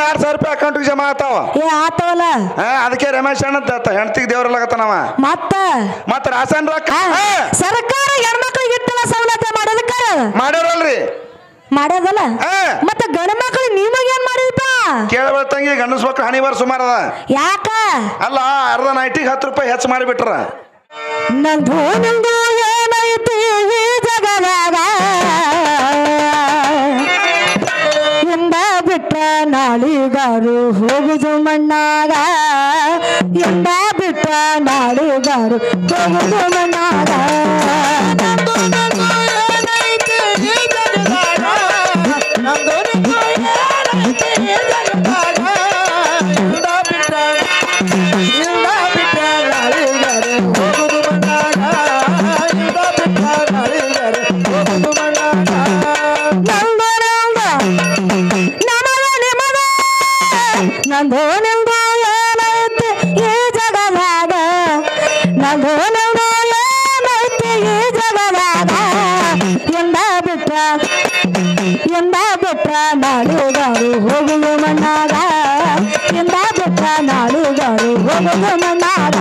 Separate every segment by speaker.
Speaker 1: 2000 ರೂಪಾಯಿ ಅಕೌಂಟಿಗೆ ಜಮಾ ಆತಾವ
Speaker 2: ಆತವಲ್ಲ
Speaker 1: ಅದಕ್ಕೆ ರಮೇಶ್ ಅಣ್ಣ ಹೆಣ್ತಿಗೆ ದೇವ್ರಲ್ಲಾಗತ್ತಾನವ ಮತ್ತ ರಾಸನ್ ರೊಕ್ಕ
Speaker 2: ಸರ್ಕಾರ ಹೆಣ್ಮಕ್ಳಿಗೆ ಇಟ್ಟಲ್ಲ ಸವಲತ್ತು ಮಾಡೋದಕ್ಕ
Speaker 1: ಮಾಡ್ಯಾರಲ್ರಿ
Speaker 2: ಮಾಡ್ಯದಲ್ಲ ಮತ್ತ ಗಂಡ ಮಕ್ಳು ನಿಮಗೇನ್ ಮಾಡಿದಪ್ಪ
Speaker 1: ಕೇಳಬೇಡ ತಂಗಿ ಗಂಡಸ ಮಕ್ಳು ಹಣಿ ಬಾರ ಸುಮಾರ ಅದ
Speaker 2: ಯಾಕ
Speaker 1: ಅಲ್ಲ ಅರ್ಧ ನೈಟಿಗೆ 10 ರೂಪಾಯಿ ಹೆಚ್ಚು ಮಾಡಿಬಿಟ್ರ
Speaker 2: ನಂದು ನಿಂದು ಏನೈತಿ ಈ ಜಗದಾಗ ಎಂದ ಬಿಟ್ಟ ನಾಳಿಗಾರು ಹೋಗುದು ಮಣ್ಣಾಗ ಎಂದ ಬಿಟ್ಟ ನಾಳಿಗಾರು ಹೋಗುದು ಮಣ್ಣಾಗ ನಂದು ನಿಂದು ಏನೈತಿ ಈ ಜಗದಾಗ ನಂದು ನಿಂದು ಏನೈತಿ ಈ ಜಗದಾಗ ಎಂದ ಬಿಟ್ಟ ನಾಡುಗಾರು ಹೋಗುವ ಮಣ್ಣಾಗ ಎಂದ ಬಿಟ್ಟ ನಾಡುಗಾರು ಹೋಗುವ ಮಣ್ಣಾಗ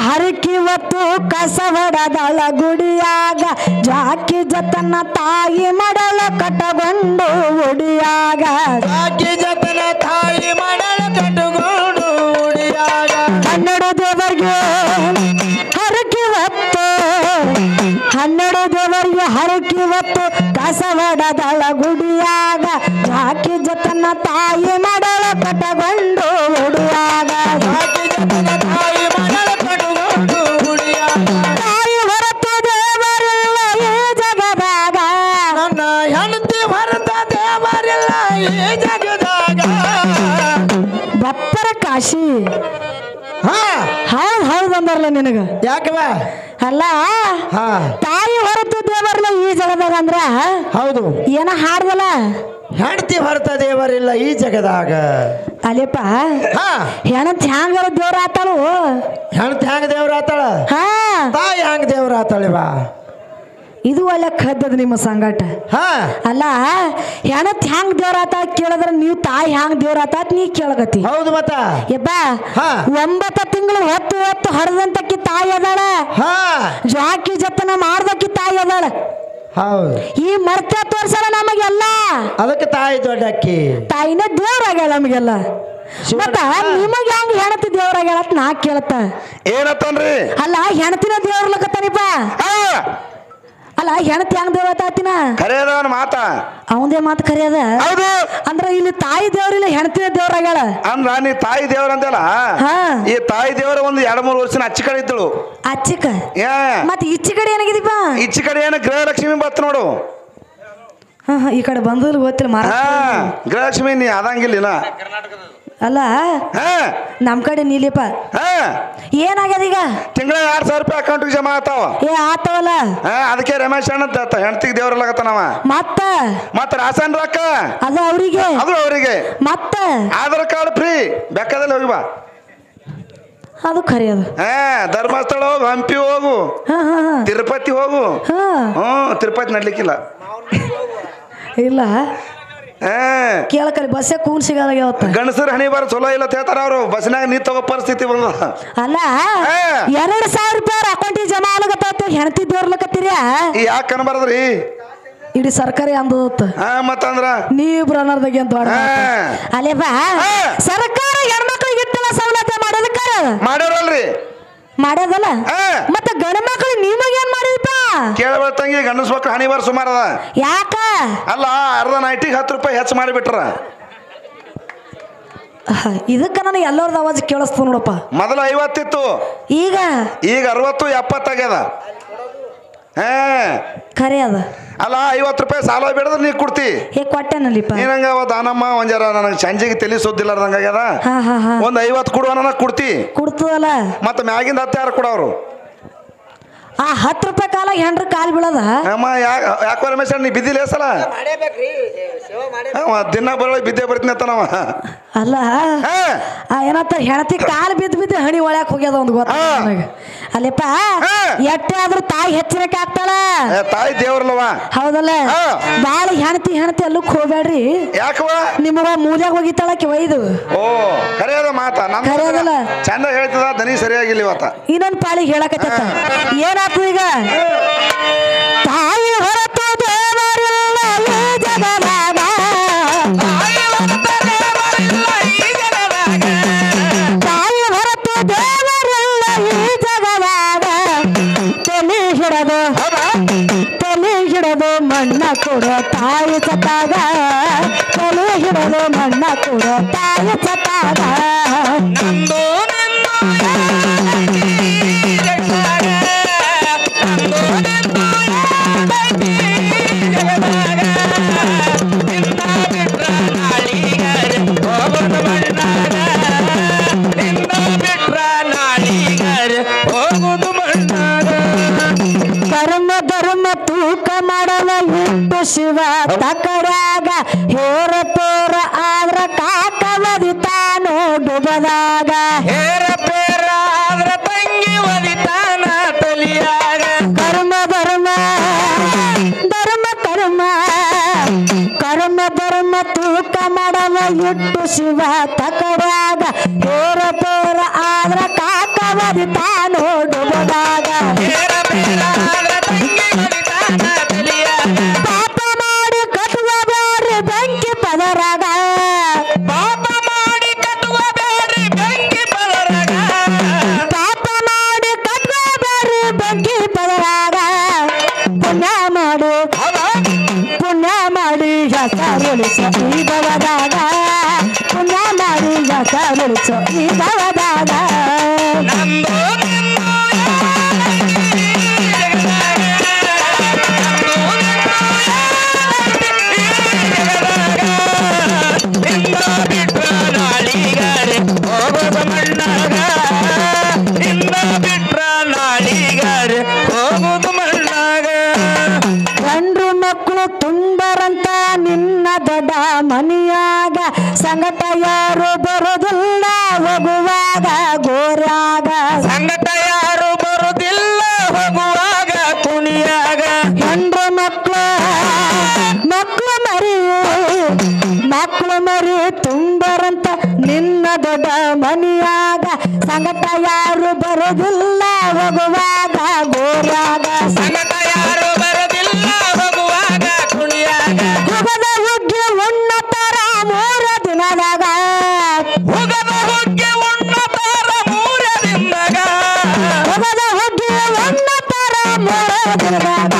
Speaker 2: ಹರಕಿ ಹೊತ್ತು ಕಸ ಹೊಡೆದಳ ಗುಡಿಯಾಗ ಜಾಕಿ ಜತನ ತಾಯಿ ಮಡಲ ಕಟ್ಟಗೊಂಡು ಉಡಿಯಾಗ ಜಾಕಿ ಜತನ ತಾಯಿ ಮಡಲ ಕಟ್ಟಗೊಂಡು ಉಡಿಯಾಗ 12 ದೇವರಿಗೆ ಹರಕಿ ಹೊತ್ತು ಕಸ ಹೊಡೆದಳ ಗುಡಿಯಾಗ ಜಾಕಿ ಜತನ ತಾಯಿ ಮಡಲ ಕಟ್ಟಗೊಂಡು ಉಡಿಯಾಗ ಜಾಕಿ ಜತನ ತಾಯಿ ಮಡಲ ತಾಯಿ ಹೊರತು ದೇವರಿಲ್ಲ ಈ ಜಗದಾಗ ನನ್ನ ಹೆಂಡತಿ ಹೊರತ ದೇವರಿಲ್ಲ ಈ ಜಗದಾಗ ಬಪ್ಪರ ಕಾಶಿ ಹೌದು ಅಂದಾರಲ್ಲ ನಿನಗ ಯಾಕವ ಅಲ್ಲ ತಾಯಿ ಹೊರತು ದೇವರಿಲ್ಲ ಈ ಜಗದಾಗ ಅಂದ್ರ ಹೌದು ಏನ ಹಾಡ್ದಲ್ಲ ಹೆಂಡತಿ ಹೊರತ ದೇವರಿಲ್ಲ ಈ ಜಗದಾಗ ಅಲೆಪ್ಪ ಹೆಣತ್ ಹ್ಯಾಂಗ ದೇವ್ರ ಆತಾಳು ಹೆಣತ್ ಹ್ಯಾಂಗ ದೇವ್ರ ಆತಾಳ ತಾಯಿ ಹ್ಯಾಂಗ ದೇವ್ರ ಆತಾಳಿವಾ ಇದು ಒಳ್ಳೆ ಕದ್ದದ ನಿಮ್ಮ ಸಂಗಾಟ ಅಲ್ಲ ಹೆಣತ್ ಹ್ಯಾಂಗ ದೇವ್ರ ಆತ ಕೇಳಿದ್ರ ನೀವು ತಾಯಿ ಹ್ಯಾಂಗ ದೇವ್ರ ಆತ ನೀ ಕೇಳಗತಿ ಹೌದು ಮತ್ತ ಯಬ್ಬ 9 ತಿಂಗಳು ಹೊತ್ತು ಹರಿದಂತಕ್ಕಿ ತಾಯಿ ಅದಾಳ ಜಾಕಿ ಜತನ ಮಾಡ್ದಕ್ಕಿ ತಾಯಿ ಅದಾಳ ಈ ಮರ್ತ ತೋರ್ಸಲ್ಲ ನಮಗೆಲ್ಲ ಅದಕ್ಕೆ ತಾಯಿ ದೊಡ್ಡ ಅಕ್ಕಿ ತಾಯಿನ ದೇವ್ರಾಗ್ಯಾಳ ನಮಗೆಲ್ಲ ಮತ್ತ ನಿಮಗೆ ಹೆಂಗ ಹೆಣತಿ ದೇವ್ರಾಗ್ಯಾಳ ನಾ ಕೇಳತ್ತ ಏನತ್ತನ್ರಿ ಅಲ್ಲ ಹೆಣತಿನ ದೇವ್ರಲಕತ್ತಾನಿಪ್ಪ ಅಲ್ಲ ಹೆಣತಿ ಹೆಂಗ್ ದೇವ್ರ ಆತಾತಿನ
Speaker 1: ಕರೆಯದವನ ಮಾತ
Speaker 2: ಅವಂದೇ ಮಾತು ಕರೆಯದ ಅಂದ್ರ ಇಲ್ಲಿ ತಾಯಿ ದೇವ್ರಿಲ್ಲ ಹೆಣತಿನ ದೇವ್ರಾಗ್ಯಾಳ
Speaker 1: ಅಂದ್ರ ನೀ ತಾಯಿ ದೇವ್ರ ಅಂತಲ್ಲ ಈ ತಾಯಿ ದೇವ್ರ ಒಂದು 2-3 ವರ್ಷ ಅಚ್ಚಿ ಕಡೆ ಇದ್ದಳು
Speaker 2: ಅಚ್ಚಿಕ ಮತ್ತ ಇಚ್ಚಿ ಕಡೆ ಏನಾಗಿದೀಪ ಇಚ್ಚಿ
Speaker 1: ಕಡೆ ಏನ ಗೃಹಲಕ್ಷ್ಮಿ ಬತ್ ನೋಡು
Speaker 2: ಈ ಕಡೆ ಬಂದಲ್ ಗೊತ್ತಿಲ್ಲ ಮಾರ
Speaker 1: ಗೃಹಲಕ್ಷ್ಮಿ ನೀ ಅದಂಗಿಲ್ಲ
Speaker 2: ಅಲ್ಲ ನಮ್ ಕಡೆ ನೀಲಿಪ ಏನಾಗ್ಯದ ಈಗ
Speaker 1: ತಿಂಗಳ 2000 ರೂಪಾಯಿ ಅಕೌಂಟಿಗೆ ಜಮಾ ಆತಾವ
Speaker 2: ಆತವಲ್ಲ
Speaker 1: ಅದಕ್ಕೆ ರಮೇಶ್ ಅಣ್ಣ ಹೆಣ್ತಿಗೆ ದೇವ್ರಲ್ಲಾಗತ್ತಾನವ ಮತ್ತ ರಾಸನ್ ರೊಕ್ಕ
Speaker 2: ಅದು ಅವರಿಗೆ
Speaker 1: ಮತ್ತ ಆಧಾರ್ ಕಾರ್ಡ್ ಫ್ರೀ ಬೇಕಾದಲ್ಲಿ ಹೋಗಿ ಬಾ
Speaker 2: ಅದು ಖರೆ ಅದು
Speaker 1: ಧರ್ಮಸ್ಥಳ ಹೋಗು ಹಂಪಿ ಹೋಗು ತಿರುಪತಿ ಹೋಗು ತಿರುಪತಿ ನಡ್ಲಿಕ್ಕಿಲ್ಲ
Speaker 2: ಇಲ್ಲ ಕೇಳಕರಿ ಬಸ್ಸೇ ಕೂನ್ ಸಿಗಲ್ಲ
Speaker 1: ಗಣಸರ ಹಣಿ ಬಾರ ಚಲೋ ಇಲ್ಲ ಹೇಳ್ತಾರ ಅವ್ರು ಬಸ್ನಾಗ ನೀ ತಗೋ ಪರಿಸ್ಥಿತಿ ಬಂದ
Speaker 2: ಅಲ್ಲ 2000 ರೂಪಾಯಿ ಅಕೌಂಟಿಗೆ ಜಮಾ ಆಗ್ಲಕತ್ತ ಹೆಣ್ತಿ ದೇವ್ರಲಕತ್ತೀರ
Speaker 1: ಯಾಕೆ ಅನ್ಬಾರದ್ರಿ
Speaker 2: ಇಡೀ ಸರ್ಕಾರಿ ಅಂದತ್ತ
Speaker 1: ಮತ್ತಂದ್ರ
Speaker 2: ನೀವಿಬ್ರು ಅನ್ನೋದಾಗ ಏನ್ ದೊಡ್ಡ ಅಲ್ಲೇ ಬಾ ಸರ್ಕಾರ ಹೆಣ್ಮಕ್ಳಿಗೆ ಇಟ್ಟಲ್ಲ ಸವಲತ್ತು ಮಾಡೋದಕ್ಕ
Speaker 1: ಮಾಡ್ಯಾರಲ್ರಿ
Speaker 2: ಮಾಡ್ಯದಲ್ಲ ಮತ್ತ ಗಂಡ ಮಕ್ಳು ನಿಮಗೇನ್ ಮಾಡಿದಪ್ಪ
Speaker 1: ಕೇಳಬೇಡ ತಂಗಿ ಗಂಡಸ ಮಕ್ಳು ಹಣಿ ಬಾರ ಸುಮಾರ ಅದ
Speaker 2: ಯಾಕ
Speaker 1: ಅಲ್ಲ ಅರ್ಧ ನೈಟಿಗೆ 10 ರೂಪಾಯಿ ಹೆಚ್ಚು ಮಾಡಿಬಿಟ್ರ
Speaker 2: ಇದಕ್ಕ ನನಗೆ ಎಲ್ಲರದ್ದು ಆವಾಜ್ ಕೇಳಿಸ್ತು ನೋಡಪ್ಪ
Speaker 1: ಮೊದಲ 50 ಇತ್ತು
Speaker 2: ಈಗ
Speaker 1: 60 70 ಆಗ್ಯದ
Speaker 2: ಖರೆ ಅದ
Speaker 1: ಅಲ್ಲ 50 ರೂಪಾಯಿ ಸಾಲ ಬಿಡದ್ರೆ ನೀ ಕೊಡ್ತಿ
Speaker 2: ಕೊಟ್ಟೆನಲ್ಲಿಪ್ಪ
Speaker 1: ಏನಂಗ ದಾನಮ್ಮ ಒಂಜರ ನನಗೆ ಸಂಜೆಗೆ ತಲೆ ಸುದ್ದಿಲ್ಲಾರ್ದಂಗ ಆಗ್ಯದ ಒಂದು 50 ಕೊಡುವ ನನಗೆ ಕೊಡ್ತಿ
Speaker 2: ಕೊಡ್ತದಲ್ಲ
Speaker 1: ಮತ್ತೆ ಮ್ಯಾಗಿಂದ 10 ಯಾರು ಕೊಡೋರು
Speaker 2: ಆ 10 ರೂಪಾಯಿ ಕಾಲ ಹೆಂಡ್ರ ಕಾಲ್ ಬೀಳದ
Speaker 1: ಅಮ್ಮ ಯಾಕೋ ರಮೇಶ ನೀ ಬಿದ್ದಿಲ್ಲ ಸಲ ದಿನ ಬರೋಳ ಬಿದ್ದೆ ಬರ್ತೀನಿ ಅಂತ ನಾವ
Speaker 2: ಅಲ್ಲ ಏನಂತ ಹೆಣತಿ ಕಾಲ್ ಬಿದ್ದು ಹಣಿ ಒಳ್ಯಾಕ ಹೋಗ್ಯದ ಒಂದು ಗೊತ್ತ ಅಲ್ಲಪ್ಪ ಎಟ್ಟೆ ಆದ್ರೂ ತಾಯಿ ಹೆಚ್ಚಿನಕ್ಕೆ ಆಗ್ತಾಳ
Speaker 1: ತಾಯಿ ದೇವ್ರಲ್ಲವ
Speaker 2: ಹೌದಲ್ಲ ಬಾಳ ಹೆಣತಿ ಅಲ್ಲಕ್ ಹೋಗ್ಬೇಡ್ರಿ
Speaker 1: ಯಾಕವ
Speaker 2: ನಿಮ್ಮವ ಮೂಲ್ಯಾಗ ಹೋಗಿತ್ತಾಳಕ್ಕೆ ಒಯ್ದು
Speaker 1: ಓ ಕರೆಯದ ಮಾತ
Speaker 2: ಕರೆಯದಲ್ಲ
Speaker 1: ಚಂದ ಹೇಳ್ತದ ದನಿ ಸರಿಯಾಗಿಲ್ಲ ಇವತ್ತ
Speaker 2: ಇನ್ನೊಂದ್ ಪಾಳಿಗೆ ಹೇಳಕತ್ತ ಏನಾಯ್ತು ಈಗ ತಾಯಿ ಹೊರತು ದೇವರಿಲ್ಲ ಈ ಜಗದಾಗ ತಾಯಿ ಹೊರತು ದೇವರಿಲ್ಲ ಈ ಜಗದಾಗ ತಲೆ ಹಿಡದು ಮಣ್ಣ ಕೊಡೋ ತಾಯಿ ಸತಾಗ ತಲೆ ಹಿಡದು ಮಣ್ಣ ಕೊಡೋ ತಾಯಿ ಸತಾಗ ಕರ್ಮ ಧರ್ಮ ತೂಕ ಮಾಡಲ ಇಟ್ಟು ಶಿವ ತಕರಾಗ ಹೇರ ಪೇರ ಆದ್ರ ಕಾಕವದಿ ತಾನು ಡುಬದಾಗ
Speaker 3: ಹೇರ ಪೇರ ಆದ್ರ ತಂಗಿ ಒದಿತಾನ ತಲಿಯಾಗ
Speaker 2: ಕರ್ಮ ಧರ್ಮ ತೂಕ ಮಾಡಲ ಇಟ್ಟು ಶಿವ ತಕರಾಗ ಹೇರ ಪೇರ ಆದ್ರ ಕಾಕವದಿ ತಾನು ಡುಬದಾಗ ಪಾಪ ಮಾಡಿ ಕಟ್ಟುವ ಬೇರೆ ಬೆಂಕಿ ಪದರಾಗ
Speaker 3: ಪಾಪ ಮಾಡಿ ಕಟ್ಟುವ ಬೇರೆ ಬೆಂಕಿ ಪದರಾಗ
Speaker 2: ಪಾಪ ಮಾಡಿ ಕಟ್ಟುವ ಬೇರೆ ಬೆಂಕಿ ಪದರಾಗ ಪುಣ್ಯ ಮಾಡಿ ಹೆಸರುಳಿಸ ಈ ಬವದಾಗ ಪುಣ್ಯ ಮಾಡಿ ಹೆಸರುಳಿಸ ಈ ಬವದಾಗ ಗಂಡ್ರು ಮಕ್ಕಳು ತುಂಬರಂತ ನಿನ್ನ ದೊಡ್ಡ ಮನಿಯಾಗ ಸಂಗಟ ಯಾರು ಬರೋದಿಲ್ಲ ಹೋಗುವಾಗ ಗೋರ್ಯಾಗ
Speaker 3: ಸಂಗಟ ಯಾರು ಬರುದಿಲ್ಲ ಹೋಗುವಾಗ ಕುಣಿಯಾಗ
Speaker 2: ಗಂಡ್ರು ಮಕ್ಕಳು ಮರಿ ತುಂಬರಂತ ನಿನ್ನ ದೊಡ್ಡ ಮನಿಯಾಗ ಸಂಗಟ ಯಾರು ಬರೋದಿಲ್ಲ ಹೋಗುವಾಗ ಗೋರ್ಯಾಗ
Speaker 3: ಸಂಗಟ ಯಾರು ಬರುದಿಲ್ಲ ಹೋಗುವಾಗ ಕುಣಿಯಾಗ
Speaker 2: ಹುಗದ ಹುಗ್ಗಿ ಉಣ್ಣತರ 3 ದಿನದಾಗ
Speaker 3: ಹುಗದ ಹುಗ್ಗಿ ಉಣ್ಣತರ 3 ದಿನದಾಗ
Speaker 2: ಹುಗದ ಹುಗ್ಗಿ ಉಣ್ಣತರ 3 ದಿನದಾಗ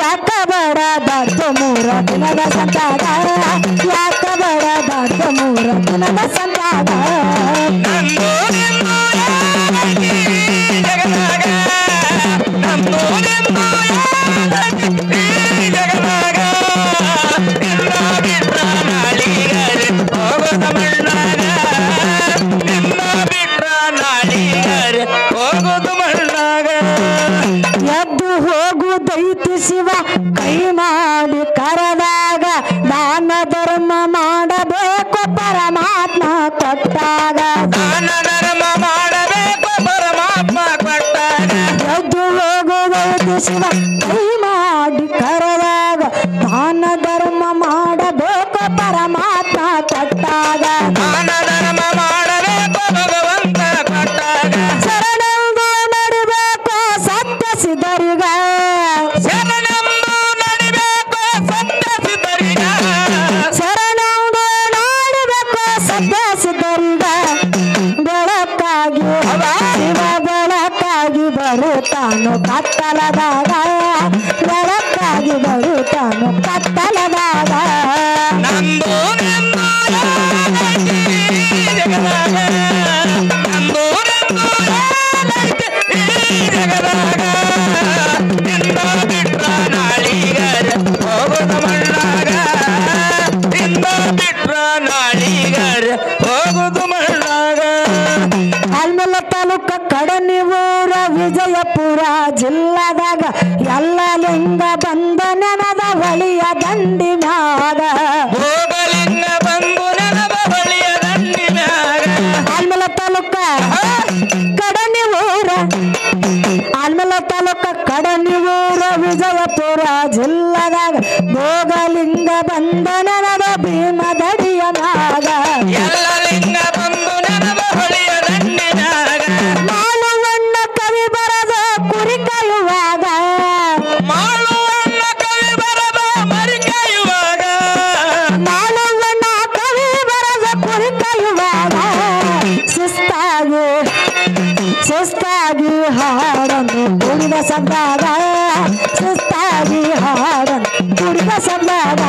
Speaker 2: ಯಾಕ ಬೇಡ ಬಾಡ್ತು 3 ದಿನದ ಸಂತಾಗ ಯಾಕ ಬೇಡ ಬಾಡ್ತು 3 ದಿನದ ಸಂತಾಗ ಎದ್ದು ಹೋಗುದೈತಿ ಶಿವ ಕೈ ಮಾಡಿ ಕರೆದಾಗ ದಾನ ಧರ್ಮ ಮಾಡಬೇಕು ಪರಮಾತ್ಮ ಕೊಟ್ಟಾಗ
Speaker 3: ದಾನ ಧರ್ಮ ಮಾಡಬೇಕು ಪರಮಾತ್ಮ ಕೊಟ್ಟಾಗ
Speaker 2: ಎದ್ದು ಹೋಗುದೈತಿ ಶಿವ ಕೈ ಮಾಡಿ ಕರೆದಾಗ ದಾನ ಧರ್ಮ ಮಾಡಬೇಕು ಪರಮಾತ್ಮ ಕೊಟ್ಟಾಗ
Speaker 3: ದಾನ ಧರ್ಮ ಮಾಡಬೇಕು ಭಗವಂತ ಕೊಟ್ಟಾಗ
Speaker 2: ಶರಣೆಂದು ನಡಿಬೇಕು ಸತ್ಯ ಸಿದ್ಧರಿಗ
Speaker 3: ಶರಣೆಂದು ನಡಿಬೇಕು ಸತ್ಯ ಸಿದ್ಧರಿಗ
Speaker 2: ಶರಣೆಂದು ನಡಿಬೇಕು ಸತ್ಯ ಸಿದ್ಧರಿಗ ಬೆಳಕಾಗಿ ಶಿವ ಬೆಳಕಾಗಿ ಬರುತ್ತಾನು ಕತ್ತಲದಾಗ ಬೆಳಕಾಗಿ ಬರುತ್ತಾನು ಕತ್ತಲದಾಗ
Speaker 3: ನಂದು ಜಗದಾಗ ನಂದು ಜಗದಾಗ ನಿನ್ನ ಬಿಟ್ರ ನಾಳಿಗರ ಹೋಗುದ ಮಣ್ಣಾಗ ನಿನ್ನ ಬಿಟ್ರ ನಾಳಿಗರ ಹೋಗುದು ಮಣ್ಣಾಗ
Speaker 2: ಆಲ್ಮಲ ತಾಲೂಕ ಕಡನಿ ವಿಜಯಪುರ ಜಿಲ್ಲದಾಗ ಎಲ್ಲ ಲಿಂಗ ಬಂದ ನೆನದ ಹೊಳಿಯ ದಂಡಿ ಮ್ಯಾಗ
Speaker 3: ಭೋಗಲಿಂಗ ಬಂದು ನೆನದ ಹೊಳಿಯ ದಂಡಿ ಮ್ಯಾಗ
Speaker 2: ಆಲ್ಮಲ ತಾಲೂಕ ಕಡನಿ ಊರ ಆಲ್ಮಲ ತಾಲೂಕ ಕಡನಿ ಊರ ವಿಜಯಪುರ ಜಿಲ್ಲದಾಗ ಭೋಗಲಿಂಗ ಬಂದ ನೆನದ ಭೀಮ ದಡಿಯ ಮ್ಯಾಗ
Speaker 3: ಎಲ್ಲ ಲಿಂಗ ಬಂದು ನೆನದ ಹೊಳಿಯ ದಂಡಿ ಮ್ಯಾಗ
Speaker 2: ಮಾಳುವಣ್ಣ ಕವಿ ಬರದ ಕುರಿ ಕಾಯುವಾಗ
Speaker 3: ಮಾಳುವಣ್ಣ ಕವಿ ಬರದ ಮರಿ ಕಾಯುವಾಗ
Speaker 2: ಮಾಳುವಣ್ಣ ಕವಿ ಬರದ ಕುರಿ ಕಾಯುವಾಗ ಸುಸ್ತಾಗಿ ಹಾಡನ್ನು ಕುಡಿದ ಸಂದಾಗ ಸುಸ್ತಾಗಿ ಹಾಡನ್ನು ಕುಡಿದ ಸಂದಾಗ